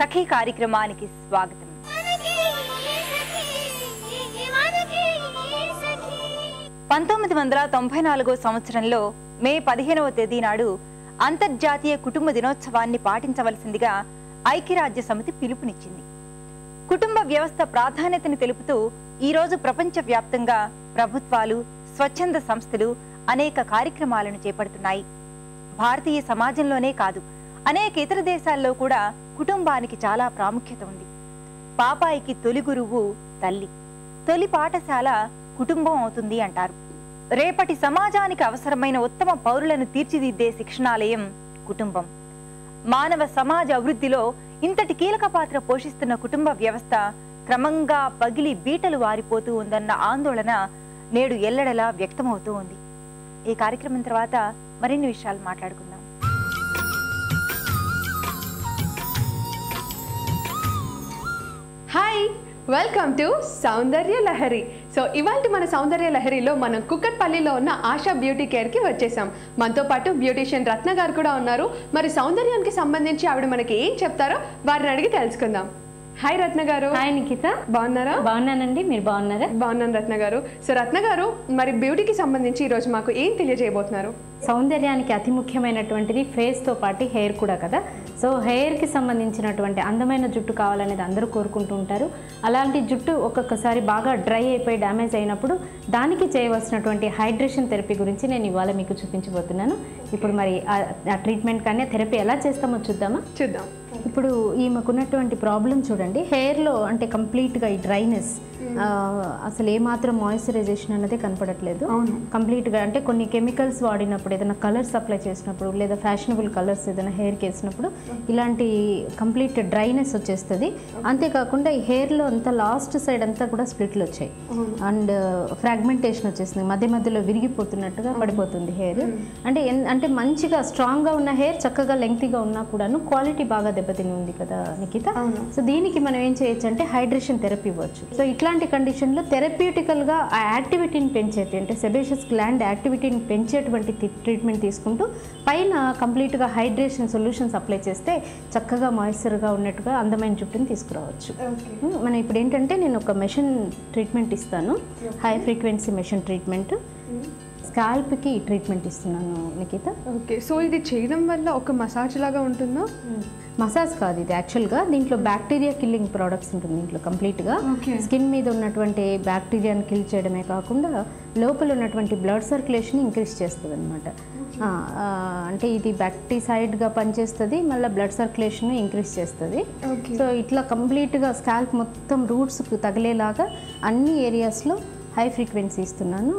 సఖీ కార్యక్రమానికి స్వాగతం. పంతొమ్మిది 1994 సంవత్సరంలో మే 15వ తేదీ నాడు అంతర్జాతీయ కుటుంబ దినోత్సవాన్ని పాటించవలసిందిగా ఐక్యరాజ్య సమితి పిలుపునిచ్చింది. కుటుంబ వ్యవస్థ ప్రాధాన్యతను తెలుపుతూ ఈ రోజు ప్రపంచవ్యాప్తంగా ప్రభుత్వాలు, స్వచ్ఛంద సంస్థలు అనేక కార్యక్రమాలను చేపడుతున్నాయి. భారతీయ సమాజంలోనే కాదు, అనేక ఇతర దేశాల్లో కూడా కుటుంబానికి చాలా ప్రాముఖ్యత ఉంది. పాపాయికి తొలి గురువు తల్లి, తొలి పాఠశాల కుటుంబం అవుతుంది అంటారు. రేపటి సమాజానికి అవసరమైన ఉత్తమ పౌరులను తీర్చిదిద్దే శిక్షణాలయం కుటుంబం. మానవ సమాజ అభివృద్ధిలో ఇంతటి కీలక పాత్ర పోషిస్తున్న కుటుంబ వ్యవస్థ క్రమంగా పగిలి బీటలు వారిపోతూ ఉందన్న ఆందోళన నేడు ఎల్లడలా వ్యక్తమవుతూ ఉంది. ఈ కార్యక్రమం తర్వాత మరిన్ని విషయాలు మాట్లాడుకుందాం. Hi, welcome to Soundarya Lahari. So ఇవాళ మన సౌందర్య లహరిలో మనం కుక్కట్పల్లిలో ఉన్న ఆశా బ్యూటీ కేర్కి వచ్చేసాం. మనతో పాటు బ్యూటీషియన్ రత్న గారు కూడా ఉన్నారు. మరి సౌందర్యానికి సంబంధించి ఆవిడ మనకి ఏం చెప్తారో వారిని అడిగి తెలుసుకుందాం. హాయ్ రత్న గారు. హాయ్ నిఖిత. బాగున్నారా? బాగున్నానండి, మీరు బాగున్నారా? బాగున్నాను రత్న గారు. సో రత్న గారు, మరి బ్యూటీకి సంబంధించి ఈరోజు మాకు ఏం తెలియజేయబోతున్నారు? సౌందర్యానికి అతి ముఖ్యమైనటువంటిది ఫేస్తో పాటు హెయిర్ కూడా కదా. సో హెయిర్కి సంబంధించినటువంటి అందమైన జుట్టు కావాలనేది అందరూ కోరుకుంటూ ఉంటారు. అలాంటి జుట్టు ఒక్కొక్కసారి బాగా డ్రై అయిపోయి డ్యామేజ్ అయినప్పుడు దానికి చేయవలసినటువంటి హైడ్రేషన్ థెరపీ గురించి నేను ఇవాళ మీకు చూపించబోతున్నాను. ఇప్పుడు మరి ఆ ట్రీట్మెంట్ కానీ థెరపీ ఎలా చేస్తామో చూద్దామా? చూద్దాం. ఇప్పుడు ఈమెకున్నటువంటి ప్రాబ్లం చూడండి, హెయిర్లో అంటే కంప్లీట్గా ఈ డ్రైనెస్, అసలు ఏమాత్రం మాయిశ్చరైజేషన్ అన్నదే కనపడట్లేదు. కంప్లీట్గా అంటే కొన్ని కెమికల్స్ వాడినప్పుడు, ఏదైనా కలర్స్ అప్లై చేసినప్పుడు, లేదా ఫ్యాషనబుల్ కలర్స్ ఏదైనా హెయిర్కి వేసినప్పుడు ఇలాంటి కంప్లీట్ డ్రైనెస్ వచ్చేస్తుంది. అంతేకాకుండా ఈ హెయిర్లో అంతా లాస్ట్ సైడ్ అంతా కూడా స్ప్లిట్లు వచ్చాయి అండ్ ఫ్రాగ్మెంటేషన్ వచ్చేసింది, మధ్య మధ్యలో విరిగిపోతున్నట్టుగా పడిపోతుంది హెయిర్. అంటే మంచిగా స్ట్రాంగ్గా ఉన్న హెయిర్ చక్కగా లెంగ్తీగా ఉన్నా కూడాను క్వాలిటీ బాగా దెబ్బతిని ఉంది కదా నిఖిత. సో దీనికి మనం ఏం చేయొచ్చు అంటే హైడ్రేషన్ థెరపీ ఇవ్వచ్చు. సో ఇట్లాంటి కండిషన్లో థెరప్యూటికల్గా ఆ యాక్టివిటీని పెంచేటి, అంటే సెబేషియస్ గ్లాండ్ యాక్టివిటీని పెంచేటువంటి ట్రీట్మెంట్ తీసుకుంటూ పైన కంప్లీట్గా హైడ్రేషన్ సొల్యూషన్స్ అప్లై చేస్తే చక్కగా మాయిశ్చర్గా ఉన్నట్టుగా అందమైన జుట్టుని తీసుకురావచ్చు. మనం ఇప్పుడు ఏంటంటే నేను ఒక మెషిన్ ట్రీట్మెంట్ ఇస్తాను, హై ఫ్రీక్వెన్సీ మెషిన్ ట్రీట్మెంట్. స్కాల్ప్కి ట్రీట్మెంట్ ఇస్తున్నాను నిఖిత. ఓకే, సో ఇది చేయడం వల్ల ఒక మసాజ్ లాగా ఉంటుందా? మసాజ్ కాదు ఇది, యాక్చువల్గా దీంట్లో బ్యాక్టీరియా కిల్లింగ్ ప్రోడక్ట్స్ ఉంటుంది దీంట్లో. కంప్లీట్గా స్కిన్ మీద ఉన్నటువంటి బ్యాక్టీరియాని కిల్ చేయడమే కాకుండా లోపల ఉన్నటువంటి బ్లడ్ సర్క్యులేషన్ ఇంక్రీజ్ చేస్తుంది అనమాట. అంటే ఇది బ్యాక్టీసైడ్గా పనిచేస్తుంది, మళ్ళీ బ్లడ్ సర్క్యులేషన్ ఇంక్రీజ్ చేస్తుంది. సో ఇట్లా కంప్లీట్గా స్కాల్ప్ మొత్తం రూట్స్కి తగిలేలాగా అన్ని ఏరియాస్లో హై ఫ్రీక్వెన్సీ ఇస్తున్నాను.